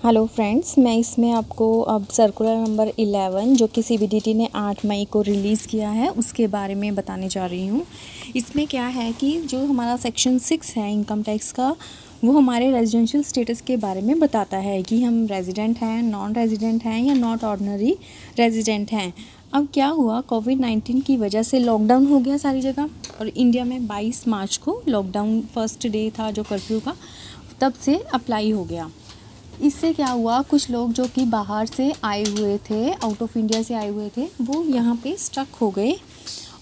Hello friends, मैं इसमें आपको अब सर्कुलर नंबर 11 जो कि सीबीडीटी ने 8 मई को रिलीज़ किया है उसके बारे में बताने जा रही हूँ। इसमें क्या है कि जो हमारा सेक्शन 6 है इनकम टैक्स का, वो हमारे रेजिडेंशियल स्टेटस के बारे में बताता है कि हम रेजिडेंट हैं, नॉन रेजिडेंट हैं या नॉट ऑर्डिनरी रेजिडेंट हैं। अब क्या हुआ, कोविड-19 की वजह से लॉकडाउन हो गया सारी जगह और इंडिया में 22 मार्च को लॉकडाउन फर्स्ट डे था जो कर्फ्यू का, तब से अप्लाई हो गया। इससे क्या हुआ, कुछ लोग जो कि बाहर से आए हुए थे, आउट ऑफ इंडिया से आए हुए थे, वो यहाँ पे स्टक हो गए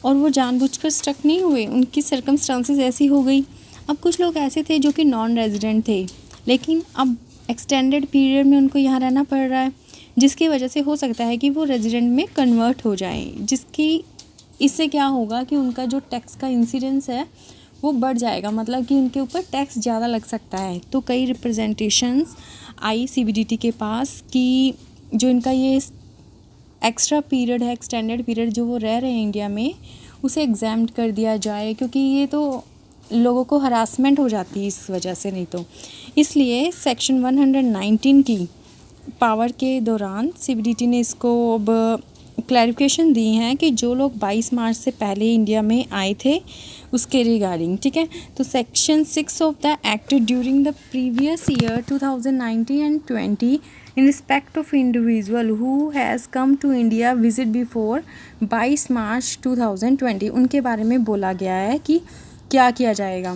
और वो जानबूझकर स्टक नहीं हुए, उनकी सर्कमस्टांसेस ऐसी हो गई। अब कुछ लोग ऐसे थे जो कि नॉन रेजिडेंट थे, लेकिन अब एक्सटेंडेड पीरियड में उनको यहाँ रहना पड़ रहा है, जिसकी वजह से हो सकता है कि वो रेजिडेंट में कन्वर्ट हो जाए, इससे क्या होगा कि उनका जो टैक्स का इंसिडेंस है वो बढ़ जाएगा, मतलब कि उनके ऊपर टैक्स ज़्यादा लग सकता है। तो कई रिप्रेजेंटेशंस आई सीबीडीटी के पास कि जो इनका ये एक्स्ट्रा पीरियड है, एक्सटेंडेड पीरियड जो वो रह रहे हैं इंडिया में, उसे एग्जैम्प्ट कर दिया जाए, क्योंकि ये तो लोगों को हरासमेंट हो जाती है इस वजह से। नहीं तो इसलिए सेक्शन 119 की पावर के दौरान सीबीडीटी ने इसको अब क्लैरिफिकेशन दी हैं कि जो लोग 22 मार्च से पहले इंडिया में आए थे उसके रिगार्डिंग, ठीक है। तो section 6 of the act during the previous year 2019 and 20 in respect of individual who has come to India visit before 22 मार्च 2020 उनके बारे में बोला गया है कि क्या किया जाएगा।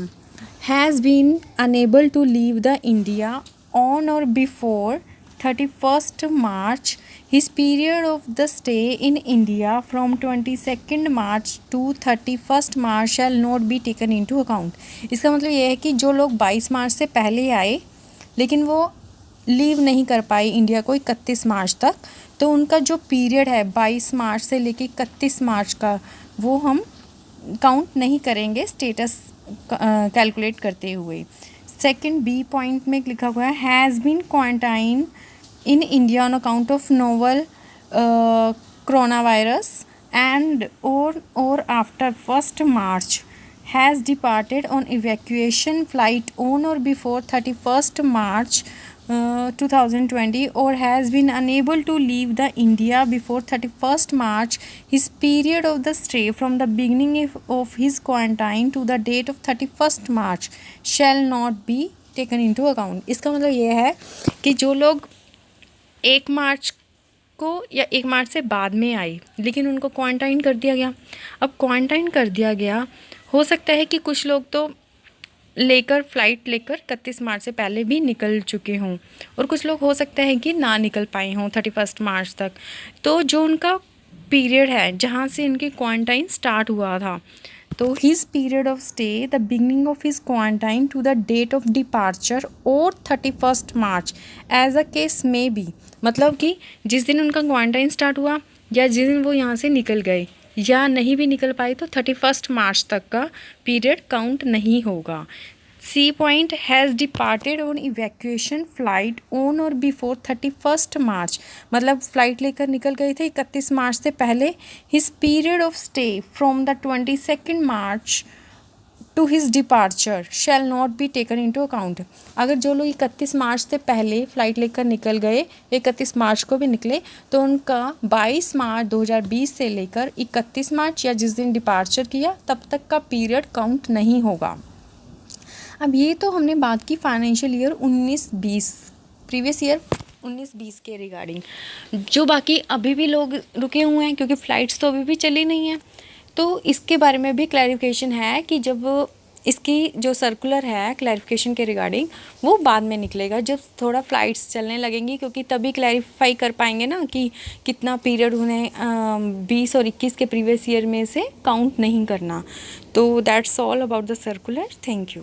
has been unable to leave the India on or before 31st March, his period of the stay in India from 22nd March to 31st March shall not be taken into account। इसका मतलब ये है कि जो लोग 22 मार्च से पहले आए लेकिन वो लीव नहीं कर पाए इंडिया को 31 मार्च तक, तो उनका जो पीरियड है 22 मार्च से लेके 31 मार्च का, वो हम काउंट नहीं करेंगे स्टेटस कैलकुलेट करते हुए। सेकंड बी पॉइंट में लिखा हुआ है has been quarantine in India on account of novel coronavirus and or after 1st March has departed on evacuation flight on or before 31st March 2020 or has been unable to leave the India before 31st March, his period of the stay from the beginning of his quarantine to the date of 31st March shall not be taken into account। इसका मतलब ये है कि जो लोग 1 मार्च को या 1 मार्च से बाद में आई लेकिन उनको क्वारंटाइन कर दिया गया। अब क्वारंटाइन कर दिया गया, हो सकता है कि कुछ लोग तो फ़्लाइट लेकर 31 मार्च से पहले भी निकल चुके हों और कुछ लोग हो सकता है कि ना निकल पाए हों 31 मार्च तक। तो जो उनका पीरियड है जहाँ से इनकी क्वारंटाइन स्टार्ट हुआ था, तो his period of stay the beginning of his quarantine to the date of departure और 31st March as a case may be, मतलब कि जिस दिन उनका क्वारंटाइन स्टार्ट हुआ या जिस दिन वो यहाँ से निकल गए या नहीं भी निकल पाए, तो 31st मार्च तक का पीरियड काउंट नहीं होगा। C point has departed on evacuation flight on or before 31st March, मतलब फ़्लाइट लेकर निकल गए थे 31 मार्च से पहले। His period of stay from the 22nd March two his departure shall not be taken into account. अगर जो लोग 31 मार्च से पहले फ़्लाइट लेकर निकल गए, 31 मार्च को भी निकले, तो उनका 22 मार्च 2020 से लेकर 31 मार्च या जिस दिन डिपार्चर किया तब तक का पीरियड काउंट नहीं होगा। अब ये तो हमने बात की फाइनेंशियल ईयर 19-20, प्रीवियस ईयर 19-20 के रिगार्डिंग। जो बाकी अभी भी लोग रुके हुए हैं क्योंकि फ़्लाइट्स तो अभी भी चली नहीं हैं, तो इसके बारे में भी क्लैरिफिकेशन है कि जब इसकी जो सर्कुलर है क्लैरिफिकेशन के रिगार्डिंग, वो बाद में निकलेगा जब थोड़ा फ़्लाइट्स चलने लगेंगी, क्योंकि तभी क्लैरिफाई कर पाएंगे ना कि कितना पीरियड उन्हें 20 और 21 के प्रीवियस ईयर में से काउंट नहीं करना। तो that's all about the circular. Thank you.